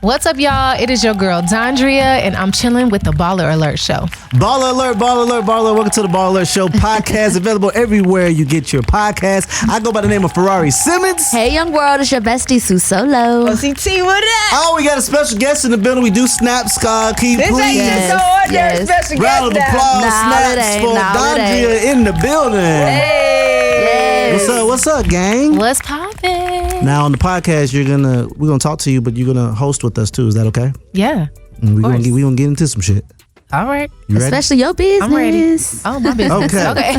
What's up, y'all? It is your girl, Dondria, and I'm chilling with the Baller Alert Show. Baller Alert, Baller Alert, Baller Alert. Welcome to the Baller Alert Show podcast, available everywhere you get your podcast. I go by the name of Ferrari Simmons. Hey, young world, it's your bestie, Sue Solo. OCT, what up? Oh, we got a special guest in the building. We do snaps. Keith, This please. ain't just no ordinary special Round of guest now. applause, Nah, snaps it for ain't. Nah, it Dondria in the building. Hey. What's up, gang? What's poppin'? Now on the podcast, we're gonna talk to you, but you're gonna host with us too. Is that okay? Yeah. We're gonna get into some shit. All right. You ready? Especially your business. I'm ready. Oh, my business. Okay.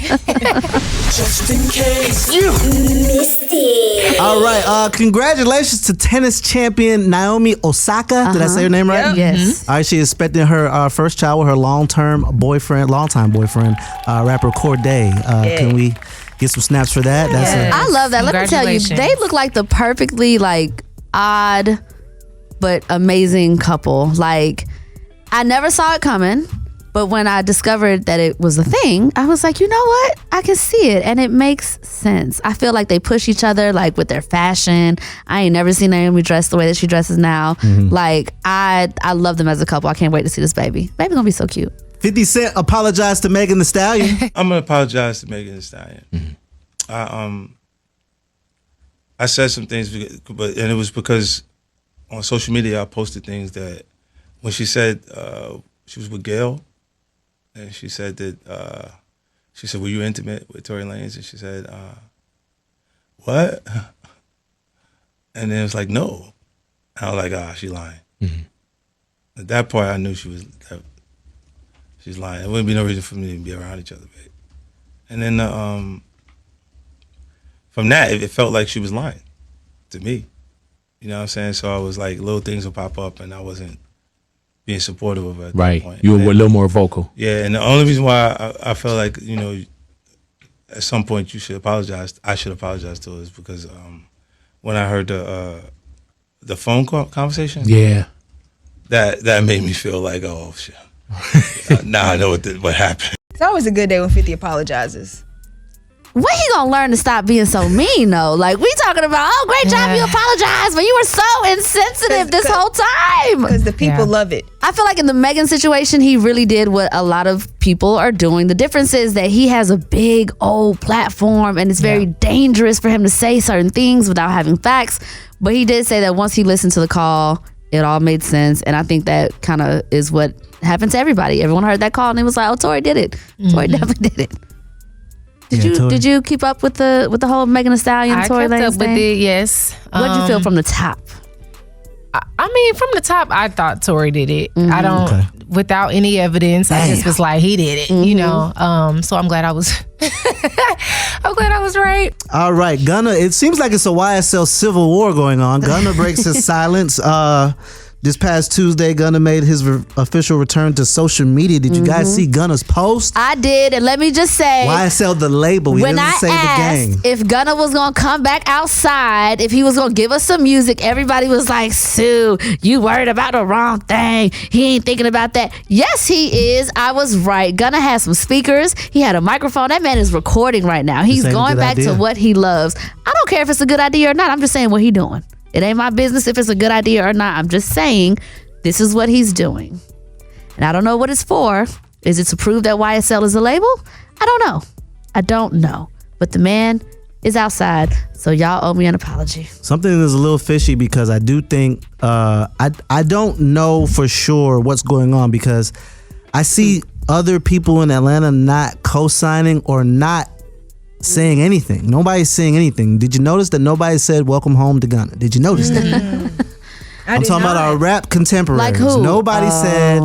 Just in case you missed it. All right. Congratulations to tennis champion Naomi Osaka. Did I say her name right? Yep. Yes. All right. She is expecting her first child with her longtime boyfriend, rapper Corday. Can we get some snaps for that? Yes. I love that. Let me tell you, they look like the perfectly odd but amazing couple. I never saw it coming, but when I discovered that it was a thing, I was like, you know what? I can see it, and it makes sense. I feel like they push each other, with their fashion. I ain't never seen Naomi dress the way that she dresses now. Mm-hmm. I love them as a couple. I can't wait to see this baby. Baby gonna be so cute. 50 Cent apologized to Megan Thee Stallion. I'm gonna apologize to Megan Thee Stallion. Mm-hmm. I said some things, and it was because on social media I posted things that when she said she was with Gail, and she said that were you intimate with Tory Lanez? And she said, what? And then it was like, no. And I was like, she lying. Mm-hmm. At that point, I knew she's lying. There wouldn't be no reason for me to be around each other, babe. And then from that, it felt like she was lying to me. You know what I'm saying? So I was like, little things would pop up, and I wasn't being supportive of her at that point. You were a little more vocal. Yeah, and the only reason why I felt like, at some point I should apologize to her is because when I heard the phone conversation, that made me feel like, oh, shit. Now I know what happened. It's always a good day when 50 apologizes. When he gonna learn to stop being so mean though? We talking about, great job, you apologize, but you were so insensitive this whole time. Because the people love it. I feel like in the Megan situation, he really did what a lot of people are doing. The difference is that he has a big old platform, and it's very dangerous for him to say certain things without having facts. But he did say that once he listened to the call, it all made sense, and I think that kind of is what happened to everybody. Everyone heard that call and it was like, oh, Tory did it. Mm-hmm. Tory definitely did it. Did you keep up with the whole Megan Thee Stallion Tory Lanez thing? I kept up with it, yes. What did you feel from the top? I mean, from the top, I thought Tory did it. Mm-hmm. I don't, without any evidence, I just was like, he did it, So I'm glad I was, right. All right, Gunna, it seems like it's a YSL civil war going on. Gunna breaks his silence. This past Tuesday, Gunna made his official return to social media. Did you guys see Gunna's post? I did, and let me just say, YSL the label. He when doesn't I say asked the gang. if Gunna was gonna come back outside, if he was gonna give us some music, everybody was like, Sue, you worried about the wrong thing. He ain't thinking about that. Yes, he is. I was right. Gunna has some speakers. He had a microphone. That man is recording right now. He's going back to what he loves. I don't care if it's a good idea or not. I'm just saying what he doing. It ain't my business if it's a good idea or not. I'm just saying this is what he's doing. And I don't know what it's for. Is it to prove that YSL is a label? I don't know. But the man is outside, so y'all owe me an apology. Something is a little fishy because I do think, I don't know for sure what's going on because I see other people in Atlanta not co-signing or not saying anything. Nobody's saying anything. Did you notice that nobody said welcome home to Gunna? Did you notice that? I'm talking about our rap contemporaries. Like who? Nobody said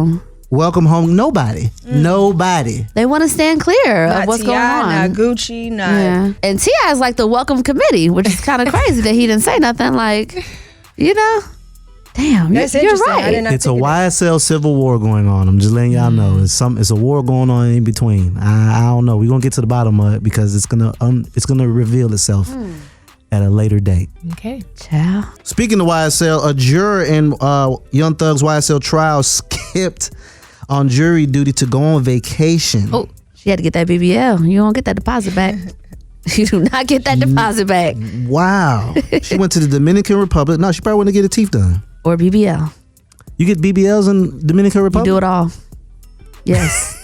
welcome home. Nobody. They want to stand clear of what's going on. Not Gucci, not. Yeah. And T.I. is like the welcome committee, which is kind of crazy that he didn't say nothing. Damn, That's you're interesting. right. It's a YSL civil war going on. I'm just letting y'all know. It's a war going on in between. I don't know. We're gonna get to the bottom of it because it's gonna reveal itself at a later date. Okay. Ciao. Speaking of YSL, a juror in Young Thug's YSL trial skipped on jury duty to go on vacation. Oh, she had to get that BBL. You don't get that deposit back. You do not get that deposit back. Wow. She went to the Dominican Republic. No, she probably went to get her teeth done. Or BBL. You get BBLs in Dominican Republic? You do it all. Yes.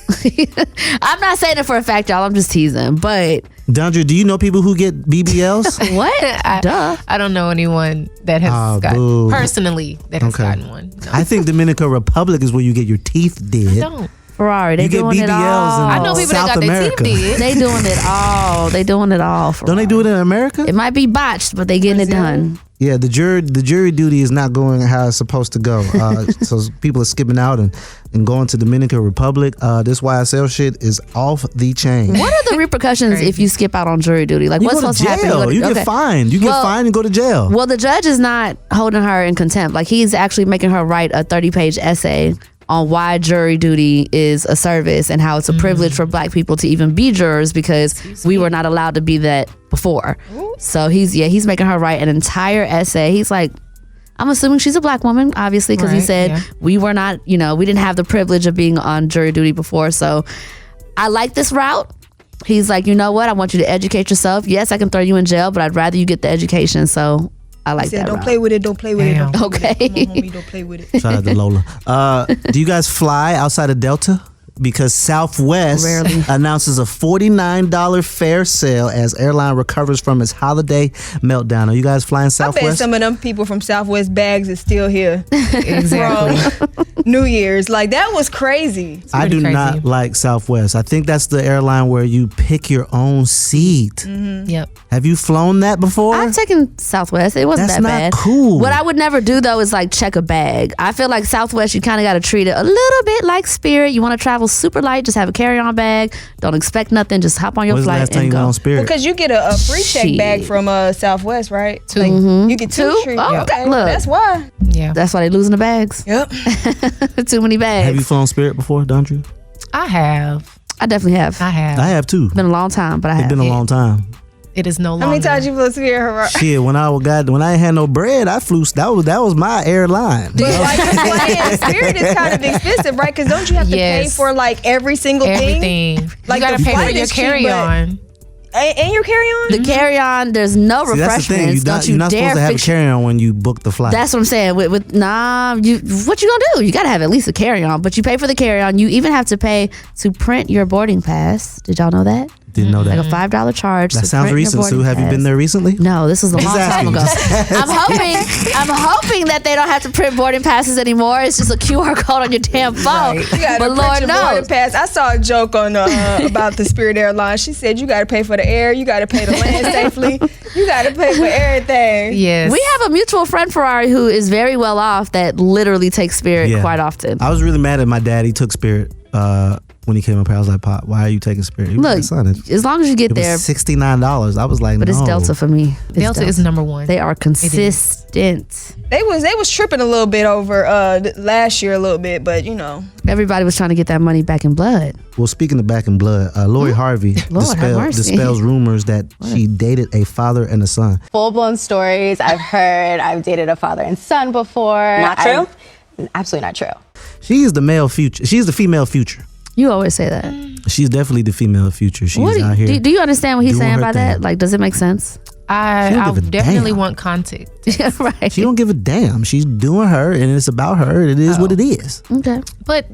I'm not saying it for a fact, y'all. I'm just teasing. But Dondria, do you know people who get BBLs? what? Duh. I don't know anyone that has gotten personally that has gotten one. No. I think Dominican Republic is where you get your teeth did. I don't. Ferrari, they doing it all. I know people South that got America. their teeth did. They doing it all. They doing it all. Don't they do it in America? It might be botched, but they getting it done. Yeah, the jury duty is not going how it's supposed to go. So people are skipping out and going to Dominican Republic. This YSL shit is off the chain. What are the repercussions if you skip out on jury duty? Like, You what's go to supposed to jail. happen? You get fined. You get fined and go to jail. Well, the judge is not holding her in contempt. Like, he's actually making her write a 30-page essay on why jury duty is a service and how it's a privilege for Black people to even be jurors because we were not allowed to be that before. So he's making her write an entire essay. He's like, I'm assuming she's a Black woman, obviously, because he said we were not, we didn't have the privilege of being on jury duty before. So I like this route. He's like, you know what? I want you to educate yourself. Yes, I can throw you in jail, but I'd rather you get the education. So I like that. Don't play with it. Don't play with it. Don't play Okay. with it. Come on, homie, don't play with it. Shout out to Lola. Do you guys fly outside of Delta? Because Southwest Rarely. announces a $49 fare sale as airline recovers from its holiday meltdown. Are you guys flying I Southwest? bet some of them people from Southwest bags is still here. Exactly. From New Year's. Like, that was crazy. I do crazy. not like Southwest. I think that's the airline where you pick your own seat. Yep. Have you flown that before? I've taken Southwest. It wasn't That's that not bad. cool. What I would never do though is like check a bag. I feel like Southwest, you kind of got to treat it a little bit like Spirit. You want to travel super light, just have a carry-on bag. Don't expect nothing. Just hop on your When's the flight last time and you went go. on Spirit? Because you get a free check Shit. bag from Southwest, right? Two. You get two Two? free. Oh, okay. look. That's why. Yeah. That's why they losing the bags. Yep. Too many bags. Have you flown Spirit before, Dondria? I have. I definitely have. I have. I have too. Been a long time, but I It's have. been a long time. It is no longer. How many times you flew Spirit, Harvey? Shit, when I ain't had no bread, I flew. That was my airline. But like you're saying, Spirit is kind of expensive, right? Because don't you have to pay Yes. for like every single thing? Everything. Like, you gotta the pay for flight your is cheap, carry-on. And your carry-on? The carry-on, there's no See, that's the thing. refreshments. Don't you You're not dare supposed to have a fix. carry-on when you book the flight. That's what I'm saying. What you gonna do? You gotta have at least a carry-on, but you pay for the carry-on. You even have to pay to print your boarding pass. Did y'all know that? Didn't know that. Like a $5 charge. That to sounds print your recent, Sue. boarding Have you pass. been there recently? No, this was a long time ago. I'm hoping that they don't have to print boarding passes anymore. It's just a QR code on your damn phone. You gotta But print Lord your boarding knows. pass. I saw a joke on about the Spirit Airlines. She said you got to pay for the air, you got to pay to land safely, you got to pay for everything. Yes. We have a mutual friend, Ferrari, who is very well off that literally takes Spirit Yeah. quite often. I was really mad at my dad. He took Spirit when he came up here. I was like, Pop, why are you taking Spirit? He was Look, like, son, as long as you get it there, was $69. I was like, but no. it's Delta for me. It's Delta is number one. They are consistent. They was tripping a little bit over last year a little bit, but you know. Everybody was trying to get that money back in blood. Well, speaking of back in blood, Lori Harvey Lord have mercy. dispels rumors that she dated a father and a son. Full-blown stories I've heard. I've dated a father and son before. Not true? Absolutely not true. She's the male future. She's the female future. You always say that. She's definitely the female future. She's What out here. do you understand what he's doing saying her by thing. that? Like, does it make sense? I don't give a definitely damn. want contact. Yeah, right. She don't give a damn. She's doing her, and it's about her. It is what it is. Okay. But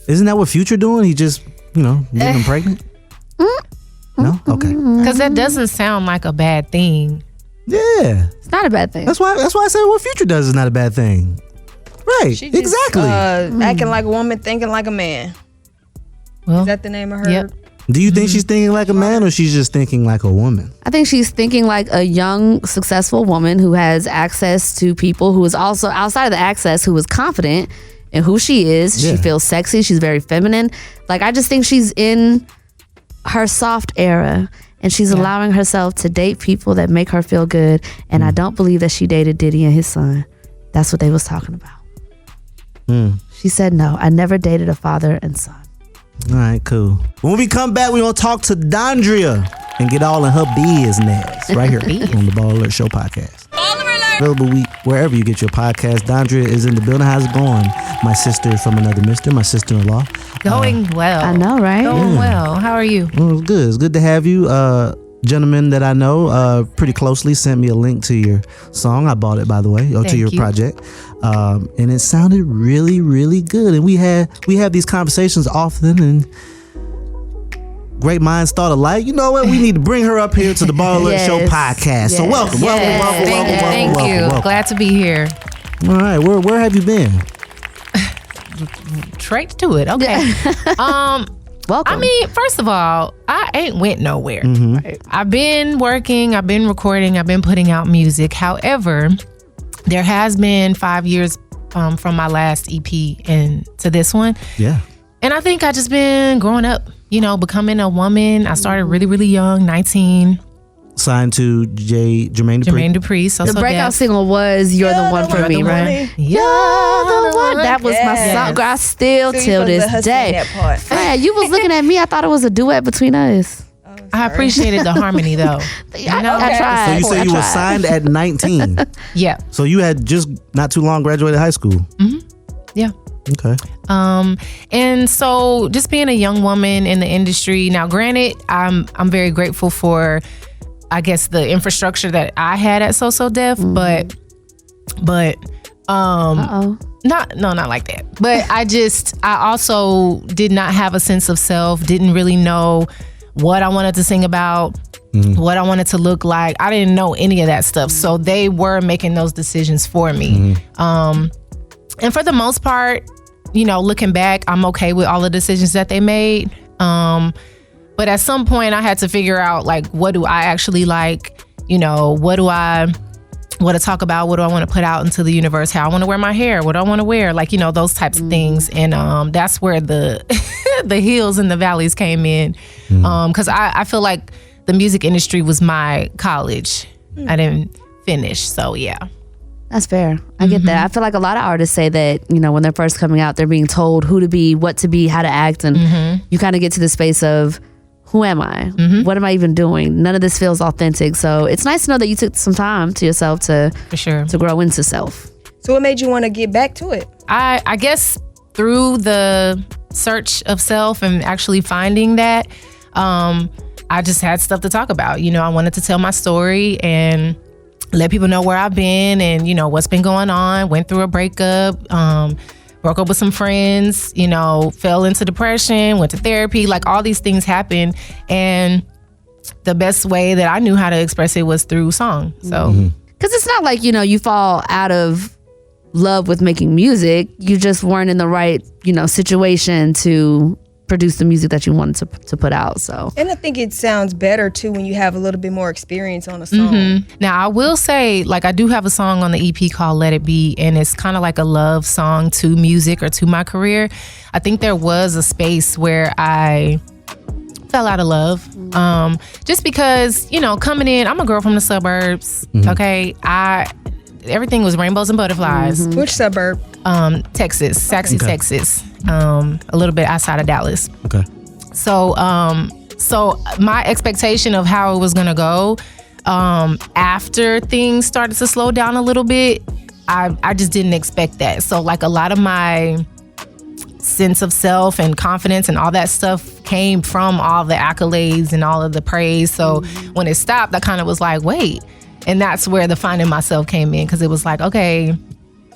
Isn't that what Future doing? He just, getting them pregnant? No? Okay. because that doesn't sound like a bad thing. Yeah. It's not a bad thing. That's why I said what Future does is not a bad thing. Right. She just, Exactly. acting like a woman, thinking like a man. Well, Is that the name of her? Yep. Do you think she's thinking like a man, or she's just thinking like a woman? I think she's thinking like a young, successful woman who has access to people, who is also outside of the access, who is confident in who she is. Yeah. She feels sexy. She's very feminine. Like, I just think she's in her soft era, and she's allowing herself to date people that make her feel good. And I don't believe that she dated Diddy and his son. That's what they was talking about. She said, no, I never dated a father and son. All right, cool. When we come back, we're going to talk to Dondria and get all in her business right here on the BallerAlert Show podcast. Available wherever you get your podcast. Dondria is in the building. How's it going? My sister from another mister, my sister-in-law. Going well. I know, right? Going well. How are you? Well, it's good. It's good to have you. gentleman that I know pretty closely sent me a link to your song. I bought it, by the way, or to your project, and it sounded really, really good. And we have these conversations often, and great minds thought alike. You know what? We need to bring her up here to the BallerAlert Show podcast. So welcome. Thank you. Glad to be here. All right, where have you been? Straight to it. Okay. Welcome. I mean, first of all, I ain't went nowhere. Right. I've been working, I've been recording, I've been putting out music. However, there has been 5 years from my last EP and to this one. Yeah. And I think I just been growing up, becoming a woman. I started really, really young, 19. Signed to Jermaine Dupri. Jermaine Dupri. The breakout single was "You're the One for Me," right? You're the one. That was my song. I still till this day. Man, you was looking at me. I thought it was a duet between us. I appreciated the harmony though. I tried. So you say you were signed at 19. Yeah. So you had just not too long graduated high school. Mm-hmm. Yeah. Okay. And so just being a young woman in the industry. Now, granted, I'm very grateful for, I guess, the infrastructure that I had at So Def, but not like that. But I also did not have a sense of self, didn't really know what I wanted to sing about, what I wanted to look like. I didn't know any of that stuff. So they were making those decisions for me. And for the most part, looking back, I'm okay with all the decisions that they made. But at some point I had to figure out, like, what do I actually like? What do I want to talk about? What do I want to put out into the universe? How I want to wear my hair? What do I want to wear? Like, those types of things. And that's where the the hills and the valleys came in. Because I feel like the music industry was my college. I didn't finish. So, yeah. That's fair. I get that. I feel like a lot of artists say that, when they're first coming out, they're being told who to be, what to be, how to act. And you kind of get to the space of, who am I? What am I even doing? None of this feels authentic. So it's nice to know that you took some time to yourself to grow into self. So what made you want to get back to it? I guess through the search of self and actually finding that, I just had stuff to talk about. I wanted to tell my story and let people know where I've been and, what's been going on. Went through a breakup, broke up with some friends, fell into depression, went to therapy, like all these things happened. And the best way that I knew how to express it was through song. So, because it's not like, you fall out of love with making music. You just weren't in the right, situation to produce the music that you wanted to put out. So, and I think it sounds better too when you have a little bit more experience on a song. Now I will say, like, I do have a song on the EP called Let It Be, and it's kind of like a love song to music or to my career. I think there was a space where I fell out of love, just because, coming in, I'm a girl from the suburbs. Okay, everything was rainbows and butterflies. Which suburb? Texas, Saxy, Texas. A little bit outside of Dallas. Okay. So my expectation of how it was gonna go, after things started to slow down a little bit, I just didn't expect that. So, like, a lot of my sense of self and confidence and all that stuff came from all the accolades and all of the praise. So when it stopped, I kind of was like, wait. And that's where the finding myself came in, because it was like, okay,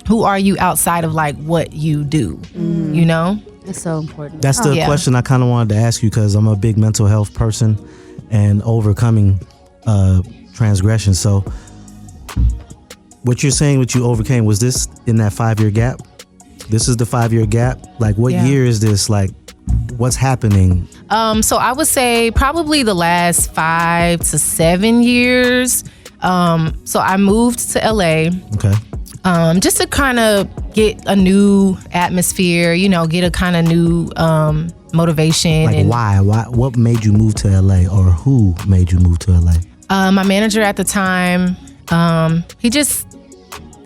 who are you outside of, like, what you do? It's so important. That's the question I kind of wanted to ask you, because I'm a big mental health person and overcoming transgression. So what you're saying, what you overcame, was this in that 5-year gap? This is the 5-year gap? Like, what year is this? Like, what's happening? So I would say probably the last 5 to 7 years. So I moved to LA. Okay. Just to kind of get a new atmosphere, get a kind of new motivation. Like, and why? What made you move to LA, or who made you move to LA? My manager at the time, he just,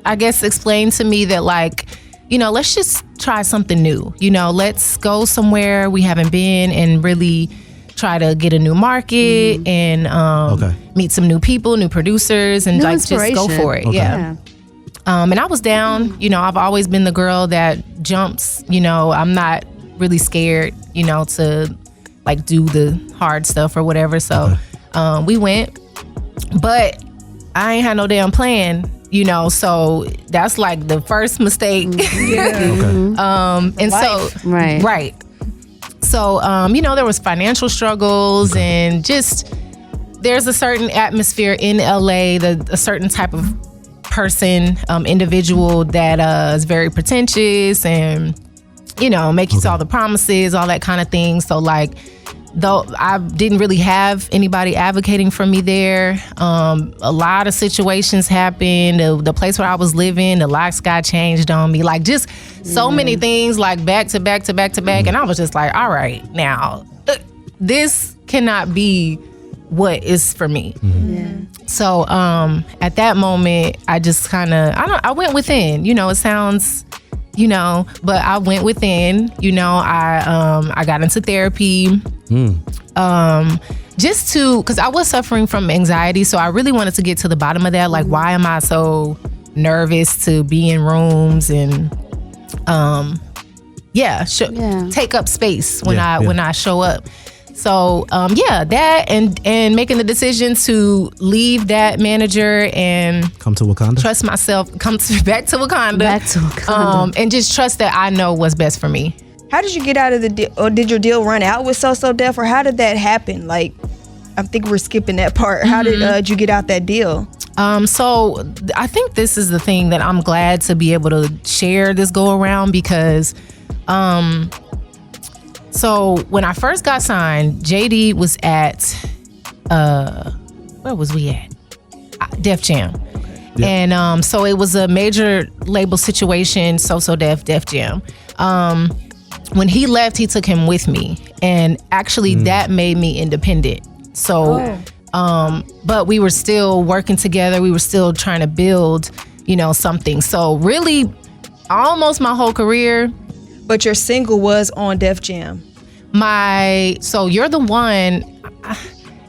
I guess, explained to me that, like, let's just try something new. Let's go somewhere we haven't been and really try to get a new market and meet some new people, new producers, and like just go for it. Okay. Yeah. And I was down. I've always been the girl that jumps. I'm not really scared, to like do the hard stuff or whatever. So We went, but I ain't had no damn plan, you know, so that's like the first mistake. And so, right. So, you know, there was financial struggles and just, there's a certain atmosphere in LA, a certain type of person, individual that is very pretentious and, you know, make you all the promises, all that kind of thing. So like, though I didn't really have anybody advocating for me there, a lot of situations happened. The place where I was living, the locks got changed on me. Like just so many things, like back to back to back to back. And I was just like, all right, now this cannot be what is for me. So at that moment, I just kind of, I went within. You know, it sounds, you know, but I went within. You know, I got into therapy. Just to, because I was suffering from anxiety, so I really wanted to get to the bottom of that. Like, why am I so nervous to be in rooms and take up space when I show up. So that and making the decision to leave that manager and come to Wakanda, trust myself, back to Wakanda, and just trust that I know what's best for me. How did you get out of the deal? Or did your deal run out with So Def, or how did that happen? Like, I think we're skipping that part. How did you get out that deal? So I think this is the thing that I'm glad to be able to share this go around because, so when I first got signed, JD was at, where was we at? Def Jam. Yep. And so it was a major label situation, So Def Jam. When he left, he took him with me. And actually that made me independent. So, but we were still working together. We were still trying to build, you know, something. So really almost my whole career. But your single was on Def Jam. So You're the One,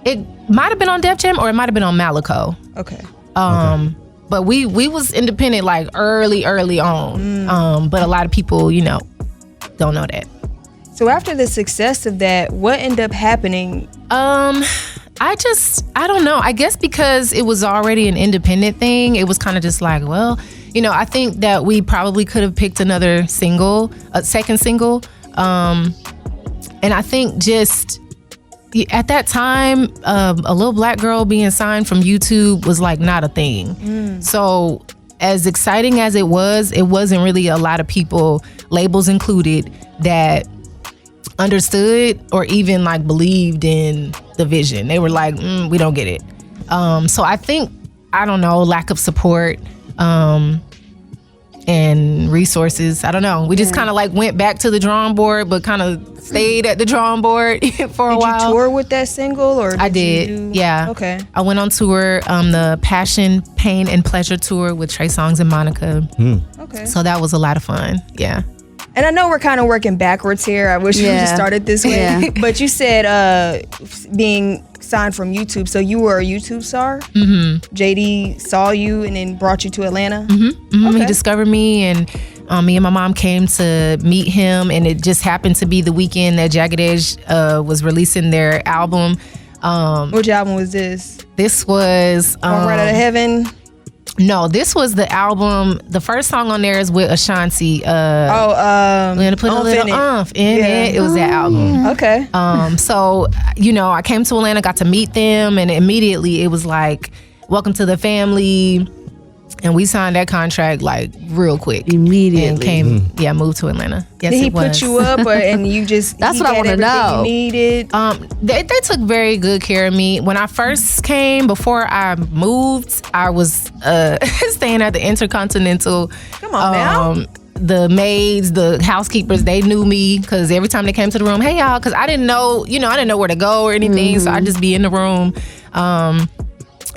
it might have been on Def Jam or it might have been on Malico. Okay. But we was independent like early on. But a lot of people, you know, don't know that. So after the success of that, what ended up happening? I don't know. I guess because it was already an independent thing, it was kind of just like, well, you know, I think that we probably could have picked another single, a second single. And I think just at that time, a little black girl being signed from YouTube was like not a thing. So as exciting as it wasn't really a lot of people, labels included, that understood or even like believed in the vision. They were like, we don't get it. So I think, I don't know, lack of support and resources. I don't know. We just kind of like went back to the drawing board, but kind of stayed at the drawing board for a while. Did you tour with that single, or I did? Yeah. Okay. I went on tour, the Passion, Pain, and Pleasure tour with Trey Songz and Monica. Okay. So that was a lot of fun. Yeah. And I know we're kind of working backwards here. I wish we just started this way. Yeah. But you said being signed from YouTube, so you were a YouTube star? JD saw you and then brought you to Atlanta? Okay. He discovered me, and me and my mom came to meet him, and it just happened to be the weekend that Jagged Edge was releasing their album. Which album was this? This was Right Out of Heaven? No, this was the album. The first song on there is with Ashanti. We're gonna put a little umph in it. It was that album. Okay. So, you know, I came to Atlanta, got to meet them, and immediately it was like, welcome to the family. And we signed that contract like real quick. Immediately. And moved to Atlanta. Yes, Did he it was. put you up, and you just? That's what I want to know. You needed. They took very good care of me. When I first came, before I moved, I was staying at the Intercontinental. Come on now. The maids, the housekeepers, they knew me because every time they came to the room, hey y'all, because I didn't know, I didn't know where to go or anything, so I'd just be in the room.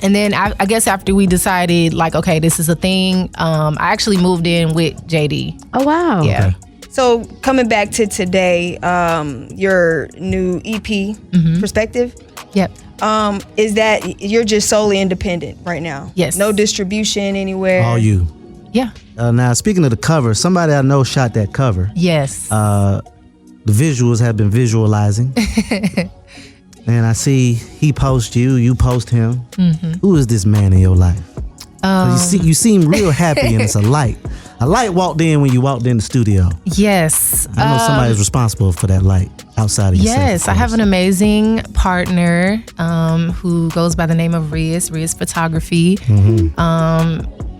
And then I guess after we decided, like, okay, this is a thing, I actually moved in with JD. Oh, wow. Yeah. Okay. So coming back to today, your new EP, Perspective. Yep. Is that you're just solely independent right now? Yes. No distribution anywhere? All you. Yeah. Now, speaking of the cover, somebody I know shot that cover. Yes. The visuals have been visualizing. and I see he posts you, you post him. Mm-hmm. Who is this man in your life? You seem real happy, and it's a light. A light walked in when you walked in the studio. Yes. I know somebody's responsible for that light outside of yourself. Yes, I have an amazing partner who goes by the name of Riz Photography.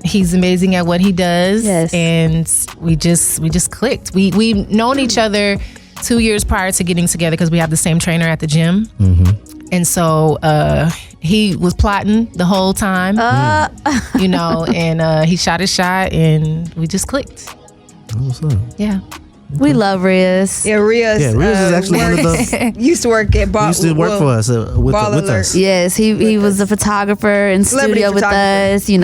He's amazing at what he does. Yes. And we just clicked. We've known each other 2 years prior to getting together because we have the same trainer at the gym. And so he was plotting the whole time, and he shot his shot and we just clicked. What's up? Yeah. We love Riz. Yeah, Riz. Yeah, Riz is actually one of the used to work at used to work for us with BallerAlert. us. Yes, he was a photographer in Celebrity studio with photographer. us. Yes.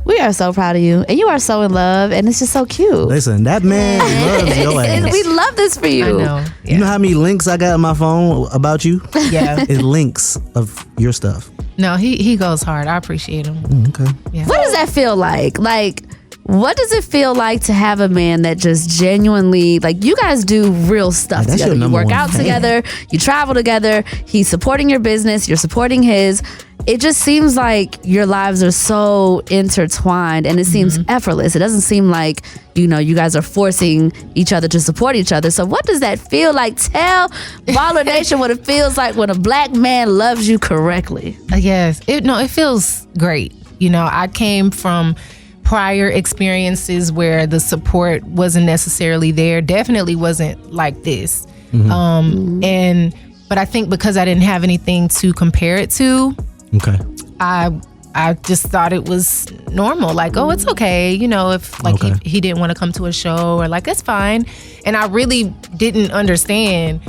We are so proud of you, and you are so in love, and it's just so cute. Listen, that man loves your And ass. we love this for you. I know. You know how many links I got on my phone about you? Yeah. It's links of your stuff. No, he goes hard. I appreciate him. Okay. Yeah. What does that feel like? Like, what does it feel like to have a man that just genuinely, like, you guys do real stuff That's together? your You number work one out fan. together, you travel together, he's supporting your business, you're supporting his. It just seems like your lives are so intertwined, and it seems effortless. It doesn't seem like, you guys are forcing each other to support each other. So what does that feel like? Tell Baller Nation what it feels like when a black man loves you correctly. Yes. It feels great. I came from prior experiences where the support wasn't necessarily there. Definitely wasn't like this. But I think because I didn't have anything to compare it to, Okay. I just thought it was normal. Like, oh, it's okay. If like he didn't want to come to a show, or like, it's fine. And I really didn't understand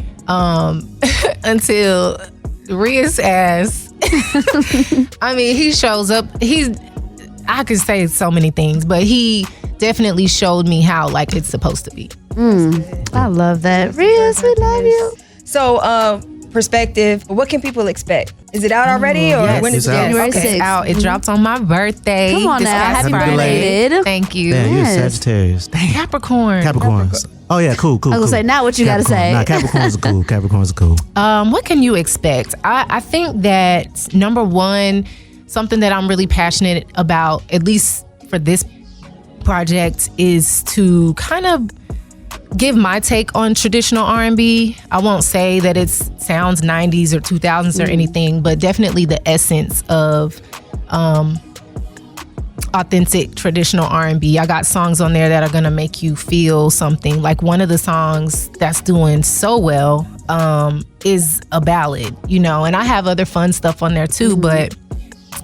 until Ria's ass. I mean, he shows up. I could say so many things, but he definitely showed me how like it's supposed to be. I love that. Riz, we love you. So, perspective, what can people expect? Is it out already, or Yes, when is it's it? out. January Okay, 6th. it's out. It drops on my birthday. Come on this now. past Happy Happy Friday. belated. Thank you. Damn, you're a Yes. Sagittarius. Damn. Capricorn. Capricorns. Oh yeah, cool. I was gonna say, now what you gotta say. Nah, Capricorns are cool. Capricorns are cool. What can you expect? I think that number one, something that I'm really passionate about, at least for this project, is to kind of give my take on traditional R&B. I won't say that it sounds 90s or 2000s or anything, but definitely the essence of authentic traditional R&B. I got songs on there that are gonna make you feel something. Like one of the songs that's doing so well is a ballad, and I have other fun stuff on there too, but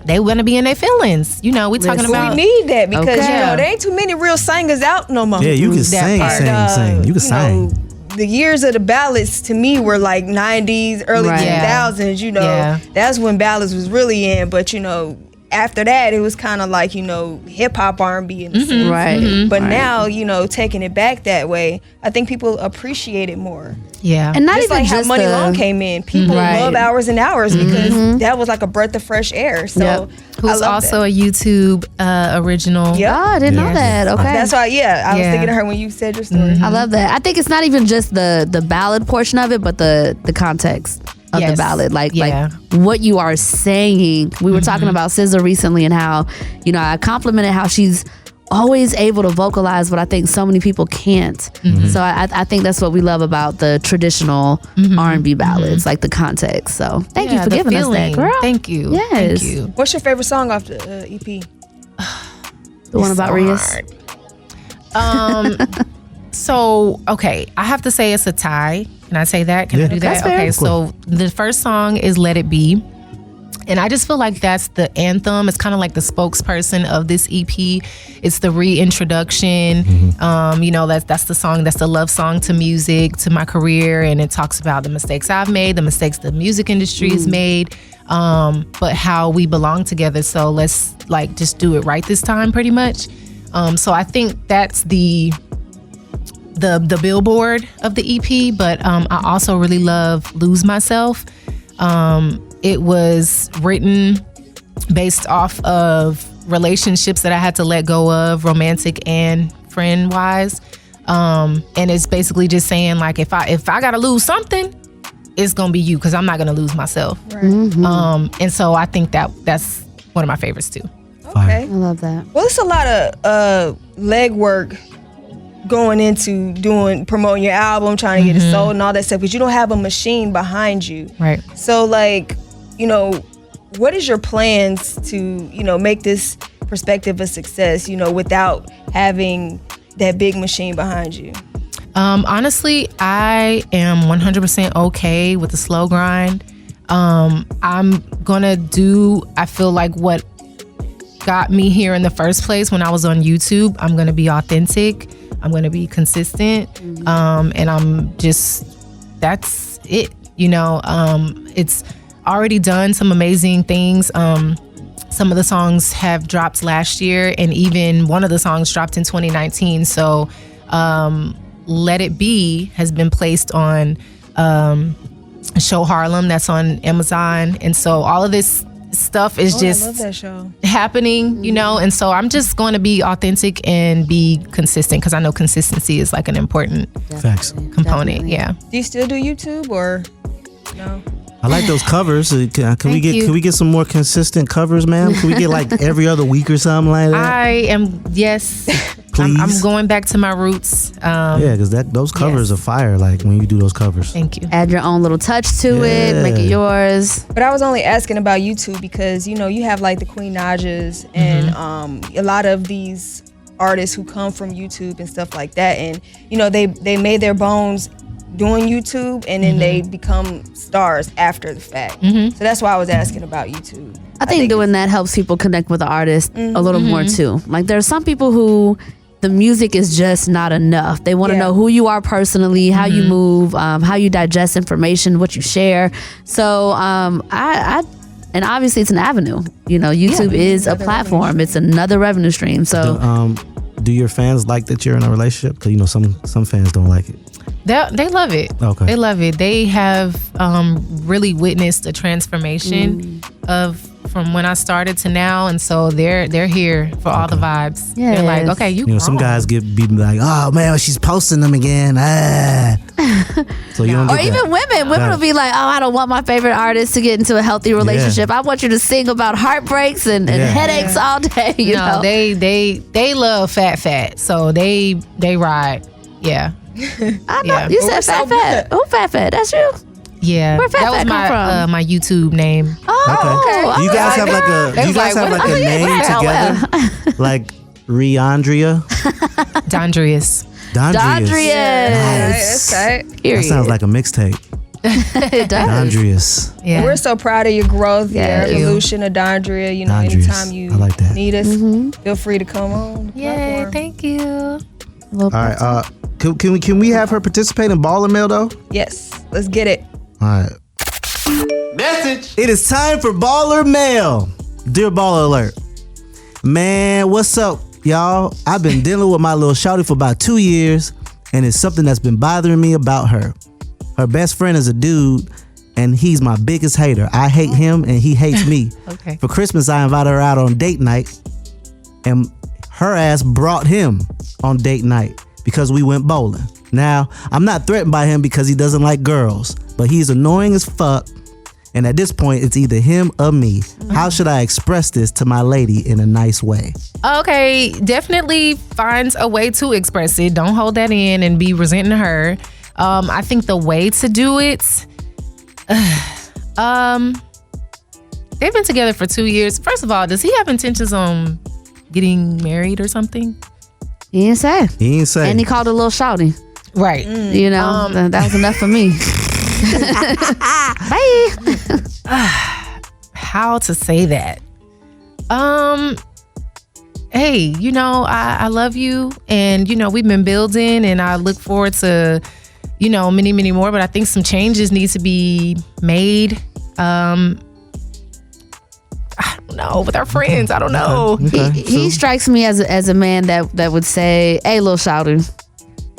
they want to be in their feelings. We talking about. We need that because Okay. there ain't too many real singers out no more. Yeah, you can sing. You can sing. The years of the ballads to me were like 90s, early Right. 2000s. Yeah. That's when ballads was really in. But after that, it was kind of like hip hop R&B in a sense. Right. But now, taking it back that way, I think people appreciate it more. Yeah. And not Just even like how just Money the, Long came in, people Right. love Hours and Hours because that was like a breath of fresh air. So Yep. Who's I love also that. a YouTube original. Yep. Oh, I didn't know that. Okay. That's why, I was Yeah. thinking of her when you said your story. I love that. I think it's not even just the ballad portion of it, but the context of the Yes. ballad. Like Yeah. what you are saying. We were talking about SZA recently and how, I complimented how she's always able to vocalize what I think so many people can't. So I think that's what we love about the traditional R&B ballads, like the context. So thank you for the giving feeling. us that, girl. Thank you. Yes. Thank you. What's your favorite song off the EP? The one about So Riz. hard. So, okay, I have to say it's a tie. Can I say that? Can I do That's that? fair. Okay, so the first song is Let It Be. And I just feel like that's the anthem. It's kind of like the spokesperson of this EP. It's the reintroduction. That's the song. That's the love song to music, to my career. And it talks about the mistakes I've made, the mistakes the music industry has made, but how we belong together. So let's just do it right this time, pretty much. So I think that's the billboard of the EP. But I also really love Lose Myself. It was written based off of relationships that I had to let go of, romantic and friend wise. And it's basically just saying if I gotta lose something, it's gonna be you because I'm not gonna lose myself. Right. And so I think that's one of my favorites too. Okay. I love that. Well, it's a lot of legwork going into promoting your album, trying to get it sold and all that stuff, because you don't have a machine behind you. Right. So, like, you know, what is your plans to, you know, make this perspective a success, you know, without having that big machine behind you? Honestly, I am 100% okay with the slow grind. I'm gonna do, I feel like what got me here in the first place when I was on YouTube. I'm gonna be authentic. I'm gonna be consistent. And I'm just, that's it. You know, it's already done some amazing things. Some of the songs have dropped last year, and even one of the songs dropped in 2019. So, Let It Be has been placed on Show Harlem that's on Amazon. And so all of this stuff is I love just that show. happening, you know, and so I'm just going to be authentic and be consistent because I know consistency is like an important Facts. component. Definitely. Yeah. Do you still do YouTube or no? I like those covers. Can we get you. can we get some more consistent covers, ma'am? Can we get like every other week or something like that? I am, yes. Please. I'm going back to my roots. Yeah, because those covers yes. are fire. Like when you do those covers. Thank you. Add your own little touch to it, make it yours. But I was only asking about YouTube because, you know, you have like the Queen Najas and a lot of these artists who come from YouTube and stuff like that. And, you know, they made their bones doing YouTube and then they become stars after the fact. So that's why I was asking about YouTube. I think doing that helps people connect with the artist a little more too. Like there are some people who the music is just not enough. They want to know who you are personally, how you move, how you digest information, what you share. So I and obviously it's an avenue. You know, YouTube is a platform. It's another revenue stream. So Do your fans like that you're in a relationship? Because you know some fans don't like it. They love it. Okay. They love it. They have really witnessed a transformation from when I started to now, and so they're here for all the vibes. Yes. They're like, okay, you know, some grown. guys be like, oh man, she's posting them again. So you don't or get even that. women will be like, oh, I don't want my favorite artist to get into a healthy relationship. I want you to sing about heartbreaks and headaches all day. You know? They love fat, so they ride. Yeah. I know. You said fat. Who fat? That's you? Yeah. Where Fat that was Fat come from? my YouTube name. Oh, Do you guys have like a They was like, what- name together? Like Riandria? Dondrius. Dondrius. Dondrius. Okay. That sounds like a mixtape. It does. Dondrius. Yeah. We're so proud of your growth, Yeah, your you. evolution of Dondria. You know, Dondrius. anytime you I like that. need us, feel free to come on. the Yay, platform. thank you. All right. Can we have her participate in Baller Mail though? Yes, let's get it. All right. Message. It is time for Baller Mail. Dear Baller Alert. Man, what's up, y'all? I've been dealing with my little shawty for about 2 years, and it's something that's been bothering me about her. Her best friend is a dude, and he's my biggest hater. I hate him, and he hates me. Okay. For Christmas, I invited her out on date night, and her ass brought him on date night because we went bowling. Now, I'm not threatened by him because he doesn't like girls, but he's annoying as fuck, and at this point, it's either him or me. How should I express this to my lady in a nice way? Okay, definitely find a way to express it. Don't hold that in and be resenting her. I think the way to do it, they've been together for 2 years. First of all, does he have intentions on getting married or something? He didn't say. He ain't say. And he called a little shouty. Right. You know, that was enough for me. Bye. How to say that? Hey, you know, I love you, and you know, we've been building, and I look forward to, you know, many, many more, but I think some changes need to be made. I don't know, with our friends, I don't know. Okay. He strikes me as a man that would say, hey, little shouty,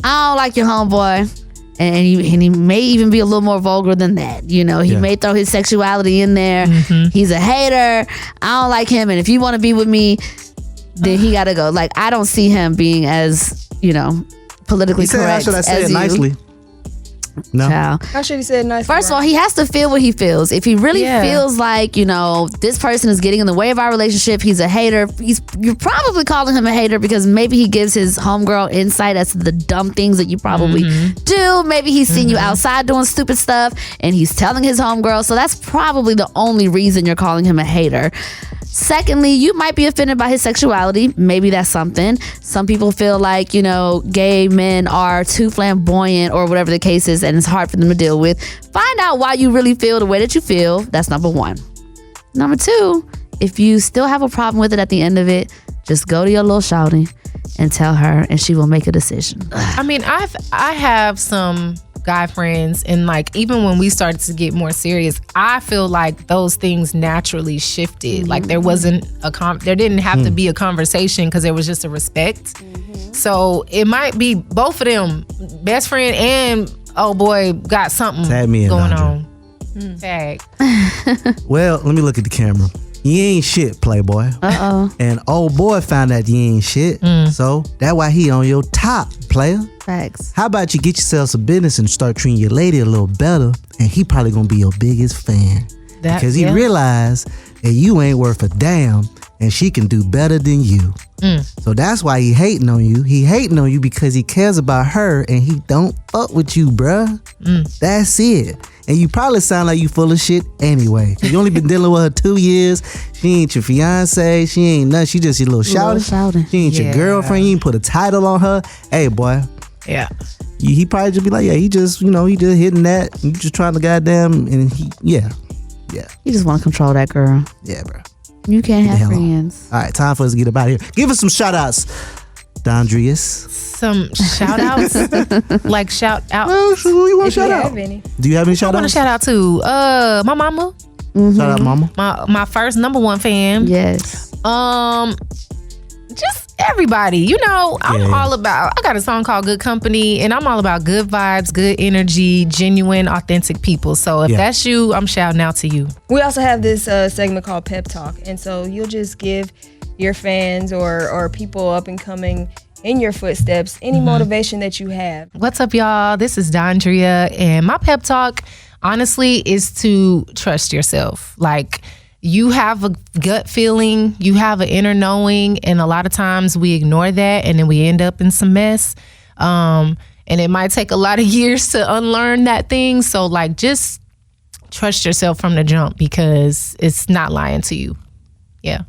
I don't like your homeboy. And he may even be a little more vulgar than that. You know, he may throw his sexuality in there. He's a hater. I don't like him. And if you want to be with me, then he got to go. Like, I don't see him being as, you know, politically He said, how correct should I say as it you. nicely? No. Child. How should he say it nice? First of all, he has to feel what he feels. If he really feels like, this person is getting in the way of our relationship, he's a hater. You're probably calling him a hater because maybe he gives his homegirl insight as to the dumb things that you probably do. Maybe he's seen you outside doing stupid stuff and he's telling his homegirl. So that's probably the only reason you're calling him a hater. Secondly, you might be offended by his sexuality. Maybe that's something. Some people feel like, gay men are too flamboyant or whatever the case is, and it's hard for them to deal with. Find out why you really feel the way that you feel. That's number one. Number two, if you still have a problem with it at the end of it, just go to your little shouty and tell her, and she will make a decision. I mean, I have some guy friends, and like even when we started to get more serious, I feel like those things naturally shifted. Like there wasn't there didn't have to be a conversation because there was just a respect. So it might be both of them, best friend and old boy, got something going on. Tag. Well, let me look at the camera. You ain't shit, playboy. And old boy found out you ain't shit. So that's why he on your top, player. Facts. How about you get yourself some business and start treating your lady a little better, and he probably gonna be your biggest fan. Because he realized that you ain't worth a damn and she can do better than you. So that's why he hating on you. He hating on you because he cares about her and he don't fuck with you, bruh. That's it. And you probably sound like you full of shit anyway. You only been dealing with her 2 years. She ain't your fiance. She ain't nothing. She just your little shouty. She ain't your girlfriend. You ain't put a title on her. Hey, boy. Yeah. He probably just be like, he just hitting that. You just trying to goddamn, and yeah. You just want to control that girl. Yeah, bro. You can't have friends. All right, time for us to get up out of here. Give us some shout outs, Dondria. Some shout outs? Like shout out. Who you want to shout out? Do you have any shout I want outs? to shout out to my mama. Shout out, mama. My first #1 fan. Yes. Just everybody. I'm all about, I got a song called Good Company, and I'm all about good vibes, good energy, genuine, authentic people. So if that's you, I'm shouting out to you. We also have this segment called Pep Talk. And so you'll just give your fans or people up and coming in your footsteps any motivation that you have. What's up, y'all? This is Dondria, and my pep talk, honestly, is to trust yourself. Like, you have a gut feeling, you have an inner knowing, and a lot of times we ignore that and then we end up in some mess. And it might take a lot of years to unlearn that thing. So like, just trust yourself from the jump because it's not lying to you. Yeah.